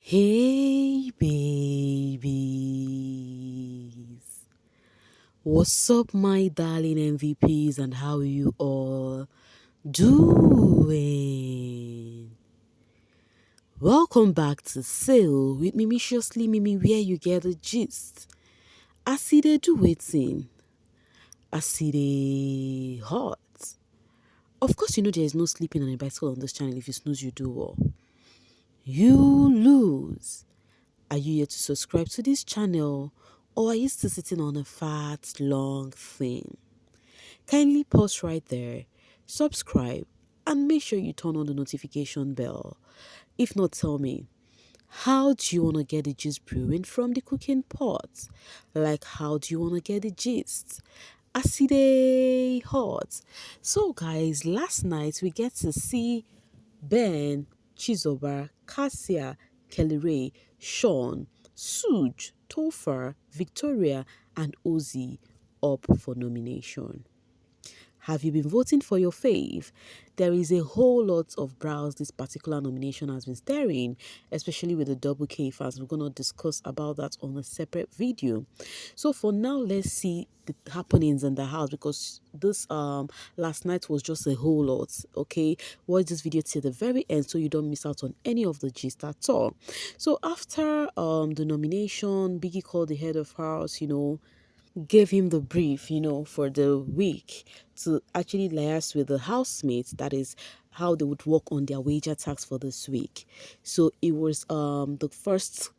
Hey babies, what's up my darling MVPs and how are you all doing? Welcome back to Sail with Mimiciously Mimi where you get the gist. I see they do waiting. I see they hot. Of course you know there is no sleeping on a bicycle on this channel. If you snooze you do well. You lose. Are you yet to subscribe to this channel or are you still sitting on a fat, long thing? Kindly pause right there, subscribe, and make sure you turn on the notification bell. If not, tell me, how do you want to get the gist brewing from the cooking pot? Like, how do you want to get the gist? Acide hot. So, guys, last night we get to see Ben, Chizoba, Kassia, Kelly Ray, Shaun, Suj, Topher, Victoria, and Ozzy up for nomination. Have you been voting for your fave? There is a whole lot of brows this particular nomination has been staring, especially with the double K fans. We're going to discuss about that on a separate video. So for now, let's see the happenings in the house because this last night was just a whole lot. Okay, watch this video till the very end so you don't miss out on any of the gist at all. So after the nomination, Biggie called the head of house, gave him the brief, for the week to actually liaise with the housemates. That is how they would work on their wager tax for this week. So it was the first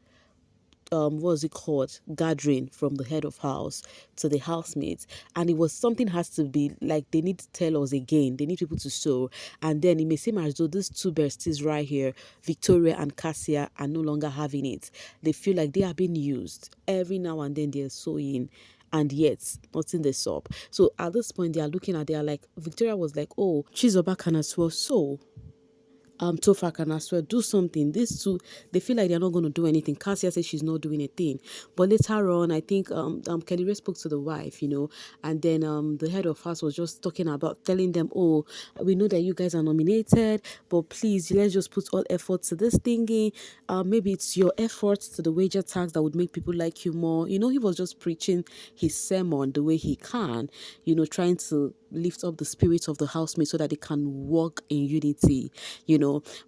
what's it called, gathering from the head of house to the housemates, and it was something has to be like they need to tell us again, they need people to show, and then it may seem as though these two besties right here, Victoria and Kassia, are no longer having it. They feel like they are being used every now and then, they're sewing, and yet nothing they up. So at this point they are looking at, they are like, Victoria was like, oh, Chizoba can as well sew, Topher can as well do something. These two, they feel like they're not going to do anything. Kassia says she's not doing a thing. But later on, I think Kelly Ray spoke to the wife, and then the head of house was just talking about, telling them, oh, we know that you guys are nominated, but please, let's just put all effort to this thingy. Maybe it's your efforts to the wager tax that would make people like you more. He was just preaching his sermon the way he can, trying to lift up the spirits of the housemates so that they can work in unity,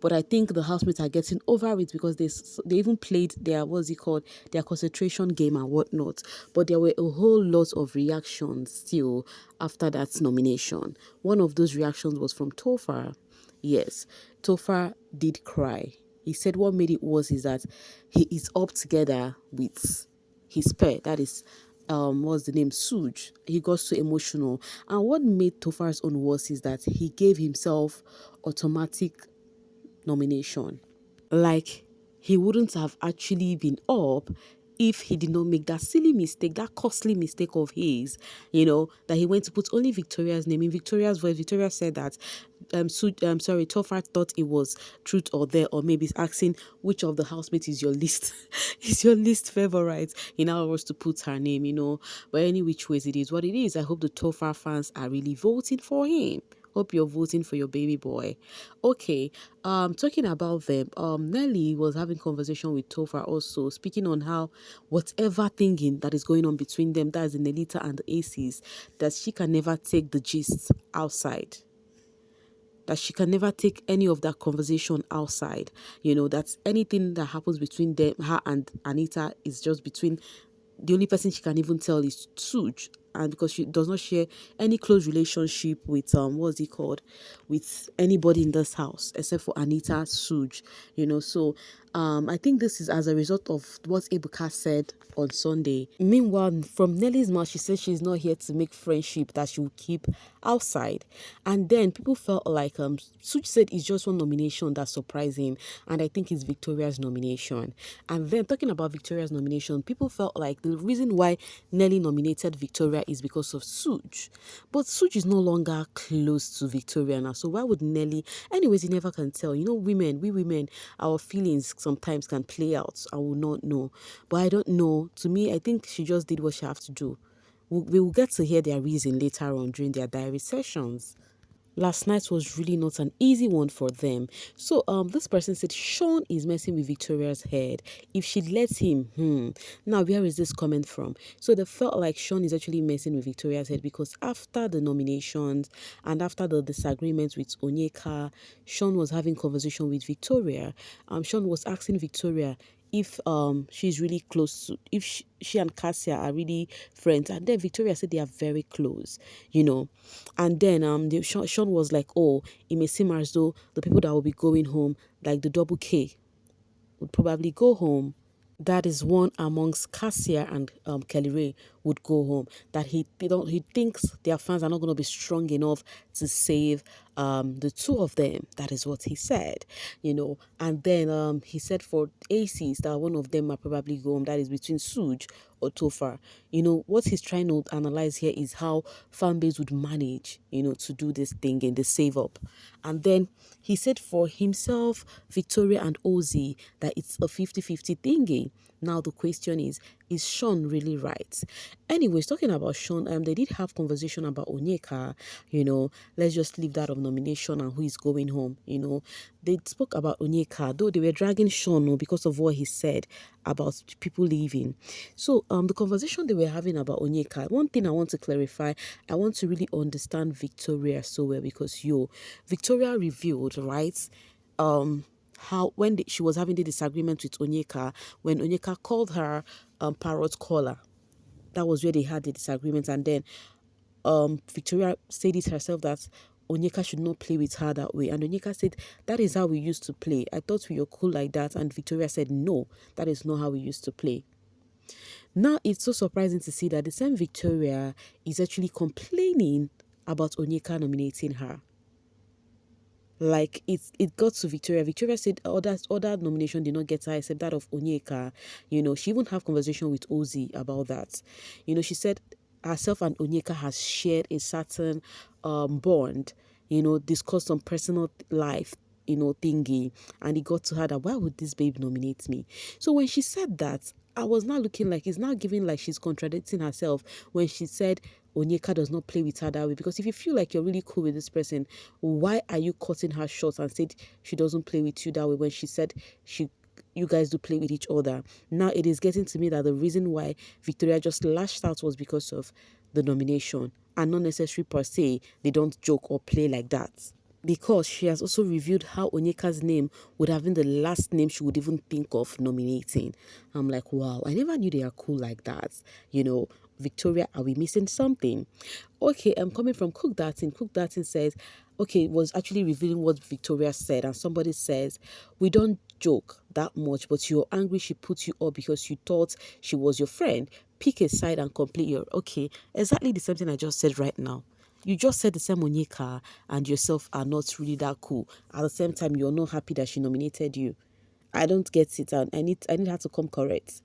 But I think the housemates are getting over it because they even played their, what's it called, their concentration game and whatnot. But there were a whole lot of reactions still after that nomination. One of those reactions was from Topher. Yes, Topher did cry. He said what made it worse is that he is up together with his pair, that is what's the name, Suj. He got so emotional, and what made Topher's own worse is that he gave himself automatic nomination. Like, he wouldn't have actually been up if he did not make that silly mistake, that costly mistake of his, that he went to put only Victoria's name. In Victoria's voice, Victoria said that Topher thought it was truth or dare, or maybe it's asking which of the housemates is your least is your least favorite. In other words, to put her name, But any which ways it is what it is. I hope the Topher fans are really voting for him. Hope you're voting for your baby boy. Okay, talking about them, Nelly was having conversation with Topher also, speaking on how whatever thinking that is going on between them, that is the Nelita and the Aces, that she can never take the gist outside. That she can never take any of that conversation outside. That anything that happens between them, her and Anita, is just between, the only person she can even tell is Suj, and because she does not share any close relationship with what's it called, with anybody in this house except for Anita, Suj, so I think this is as a result of what Ebuka said on Sunday. Meanwhile, from Nelly's mouth, she said she's not here to make friendship, that she will keep outside. And then people felt like Suj said it's just one nomination that surprised him, and I think it's Victoria's nomination. And then talking about Victoria's nomination, people felt like the reason why Nelly nominated Victoria is because of Suj. But Suj is no longer close to Victoria now, so why would Nelly? Anyways, you never can tell. We women, our feelings sometimes can play out. I will not know. But I don't know. To me, I think she just did what she have to do. We will get to hear their reason later on during their diary sessions. last night was really not an easy one for them. So this person said Shaun is messing with Victoria's head. If she lets him, now where is this coming from? So they felt like Shaun is actually messing with Victoria's head because after the nominations and after the disagreement with Onyeka, Shaun was having conversation with Victoria. Shaun was asking Victoria if she's really close to, if she and Kassia are really friends, and then Victoria said they are very close, you know. And then Shaun was like, oh, it may seem as though the people that will be going home, like the double K, would probably go home. That is one amongst Kassia and Kelly Ray would go home. That he thinks their fans are not going to be strong enough to save the two of them. That is what he said, you know. And then he said for ACs that one of them might probably go home. That is between Suj or Tofar. You know, what he's trying to analyze here is how fan base would manage, you know, to do this thing in the save up. And then he said for himself, Victoria and Ozzy, that it's a 50-50 thingy. Now the question is Shaun really right? Anyways, talking about Shaun, they did have conversation about Onyeka, you know. Let's just leave that of nomination and who is going home, you know. They spoke about Onyeka, though they were dragging Shaun because of what he said about people leaving. So the conversation they were having about Onyeka, one thing I want to clarify, I want to really understand Victoria so well because Victoria revealed, right? How when she was having the disagreement with Onyeka, when Onyeka called her Parrot caller, that was where they had the disagreement. And then Victoria said it herself that Onyeka should not play with her that way. And Onyeka said, that is how we used to play. I thought we were cool like that. And Victoria said, no, that is not how we used to play. Now, it's so surprising to see that the same Victoria is actually complaining about Onyeka nominating her. Like it got to Victoria. Victoria said other nomination did not get her except that of Onyeka. You know, she even have conversation with Ozzy about that. You know, she said herself and Onyeka has shared a certain bond, you know, discussed some personal life, you know, thingy, and it got to her that why would this babe nominate me? So when she said that, I was now looking like it's now giving like she's contradicting herself when she said Onyeka does not play with her that way. Because if you feel like you're really cool with this person, why are you cutting her short and said she doesn't play with you that way when she said you guys do play with each other? Now it is getting to me that the reason why Victoria just lashed out was because of the nomination and not necessary per se. They don't joke or play like that. Because she has also revealed how Onyeka's name would have been the last name she would even think of nominating. I'm like, wow, I never knew they are cool like that. You know, Victoria, are we missing something? Okay, I'm coming from Cook Dartin. Cook Dartin says, okay, was actually revealing what Victoria said. And somebody says, we don't joke that much, but you're angry she put you up because you thought she was your friend. Pick a side and complete your... Okay, exactly the same thing I just said right now. You just said the same Onyeka and yourself are not really that cool. At the same time, you're not happy that she nominated you. I don't get it, and I need her to come correct.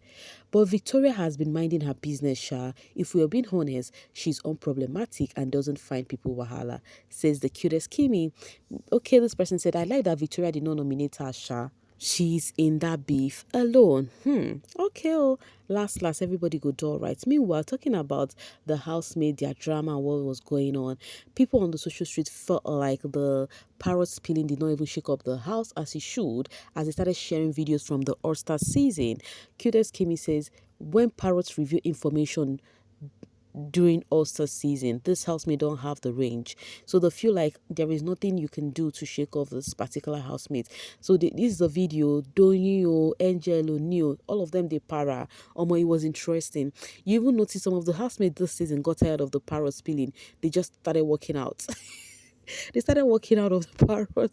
But Victoria has been minding her business, Sha. If we are being honest, she's unproblematic and doesn't find people wahala, says the cutest Kimi. Okay, this person said, I like that Victoria did not nominate her, Sha. She's in that beef alone. Okay, oh, last, everybody go do all right. Meanwhile, talking about the housemaid, their drama, and what was going on, people on the social street felt like the Parrot spilling did not even shake up the house as it should, as they started sharing videos from the All-Star season. Cutest Kimi says, when Parrots review information during All-Star season, this housemate don't have the range. So they feel like there is nothing you can do to shake off this particular housemate. So this is a video, Donio, Angelo, Neo, all of them, they para. It was interesting. You even notice some of the housemates this season got tired of the Parrot spilling. They just started walking out. They started walking out of the Parrot.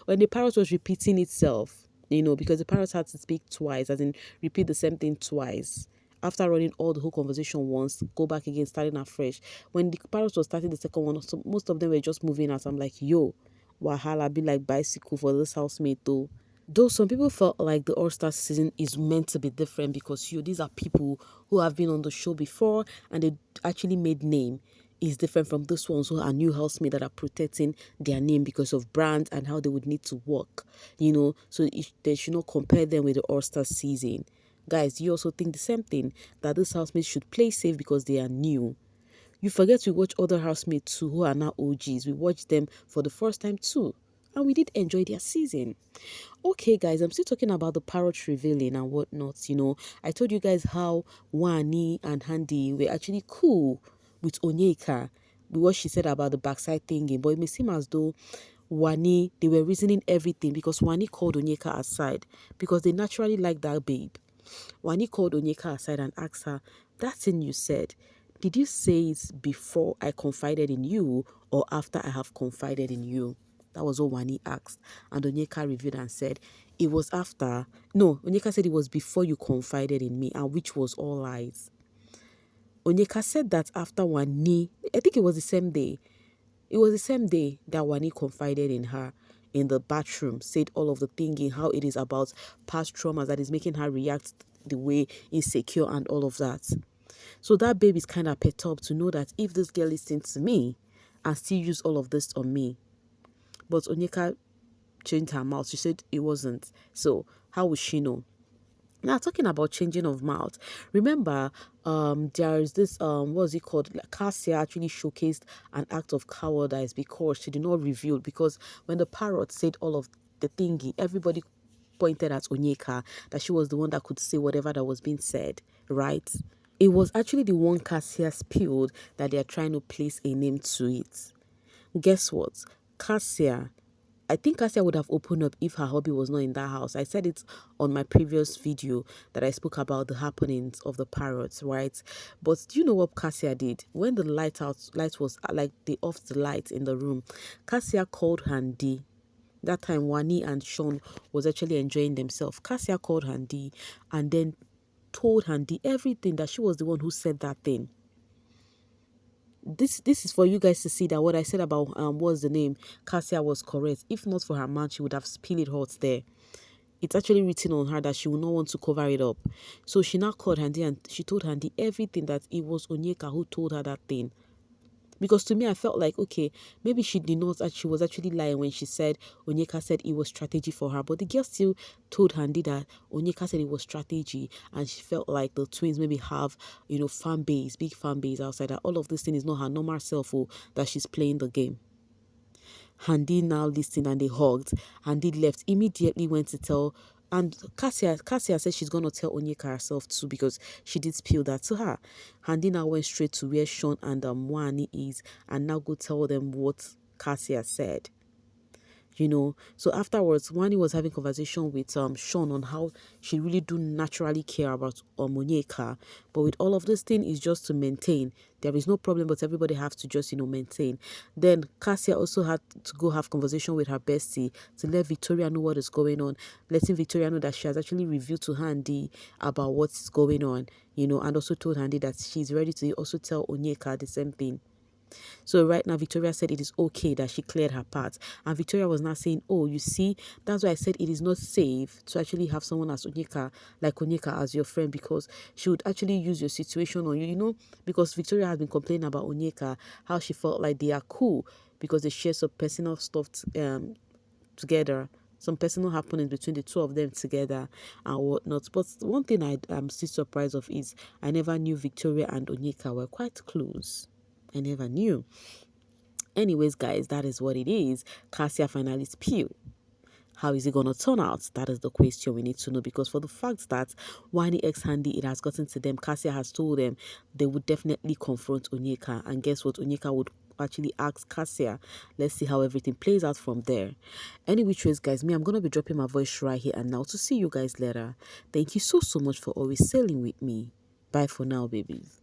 When the Parrot was repeating itself, you know, because the Parrot had to speak twice, as in repeat the same thing twice. After running all the whole conversation once, go back again, starting afresh. When the Parrot was starting the second one, so most of them were just moving out. I'm like, yo, wahala be like bicycle for this housemate though. Though some people felt like the All-Star season is meant to be different because these are people who have been on the show before and they actually made name. Is different from those ones who are new housemates that are protecting their name because of brand and how they would need to work, you know. So they should not compare them with the All-Star season. Guys, you also think the same thing, that these housemates should play safe because they are new? You forget we watch other housemates too who are now OGs. We watched them for the first time too. And we did enjoy their season. Okay, guys, I'm still talking about the Parrot revealing and whatnot. I told you guys how Wanni and Handi were actually cool with Onyeka with what she said about the backside thingy. But it may seem as though Wanni, they were reasoning everything because Wanni called Onyeka aside because they naturally like that babe. Wanni called Onyeka aside and asked her, that thing you said, did you say it before I confided in you or after I have confided in you? That was what Wanni asked. And Onyeka revealed and said, it was after. No, Onyeka said it was before you confided in me, and which was all lies. Onyeka said that after Wanni, I think it was the same day. It was the same day that Wanni confided in her in the bathroom, said all of the thinking, how it is about past traumas that is making her react the way insecure and all of that. So that baby is kind of perturbed to know that if this girl listens to me and still use all of this on me. But Onyeka changed her mouth. She said it wasn't. So how would she know? Now, talking about changing of mouth, remember, there is this, what is it called? Like, Kassia actually showcased an act of cowardice because she did not reveal. Because when the Parrot said all of the thingy, everybody pointed at Onyeka that she was the one that could say whatever that was being said, right? It was actually the one Kassia spilled that they are trying to place a name to it. Guess what? Kassia, I think Kassia would have opened up if her hubby was not in that house. I said it on my previous video that I spoke about the happenings of the Parrots, right? But do you know what Kassia did? When the light was like they off the light in the room, Kassia called Handi. That time Wanni and Shaun was actually enjoying themselves. Kassia called Handi and then told Handi everything, that she was the one who said that thing. This is for you guys to see that what I said about what's the name, Kassia, was correct. If not for her man, she would have spilled it hot there. It's actually written on her that she would not want to cover it up. So she now called Handi and she told Handi everything, that it was Onyeka who told her that thing. Because to me, I felt like, okay, maybe she did not, she was actually lying when she said Onyeka said it was strategy for her. But the girl still told Handi that Onyeka said it was strategy, and she felt like the twins maybe have, fan base, big fan base outside, that all of this thing is not her normal self, or that she's playing the game. Handi now listened and they hugged. Handi left, immediately went to tell, and Kassia said she's going to tell Onyeka herself too because she did spill that to her. Handi now went straight to where Shaun and Wanni is and now go tell them what Kassia said. So afterwards, Wanni was having conversation with Shaun on how she really do naturally care about Onyeka, but with all of this thing is just to maintain. There is no problem, but everybody has to just maintain. Then Kassia also had to go have conversation with her bestie to let Victoria know what is going on, letting Victoria know that she has actually revealed to Handi about what's going on, and also told Handi that she's ready to also tell Onyeka the same thing. So right now, Victoria said it is okay that she cleared her path. And Victoria was now saying, oh, you see, that's why I said it is not safe to actually have someone as Onyeka, like Onyeka, as your friend, because she would actually use your situation on you, because Victoria has been complaining about Onyeka, how she felt like they are cool because they share some personal stuff together, some personal happenings between the two of them together and whatnot. But one thing I am still surprised of is I never knew Victoria and Onyeka were quite close. I never knew. Anyways, guys, that is what it is. Kassia finally spilled. How is it going to turn out? That is the question we need to know, because for the fact that Wanni X Handi, it has gotten to them, Kassia has told them they would definitely confront Onyeka. And guess what? Onyeka would actually ask Kassia. Let's see how everything plays out from there. Anyways, guys, I'm going to be dropping my voice right here and now to see you guys later. Thank you so much for always sailing with me. Bye for now, babies.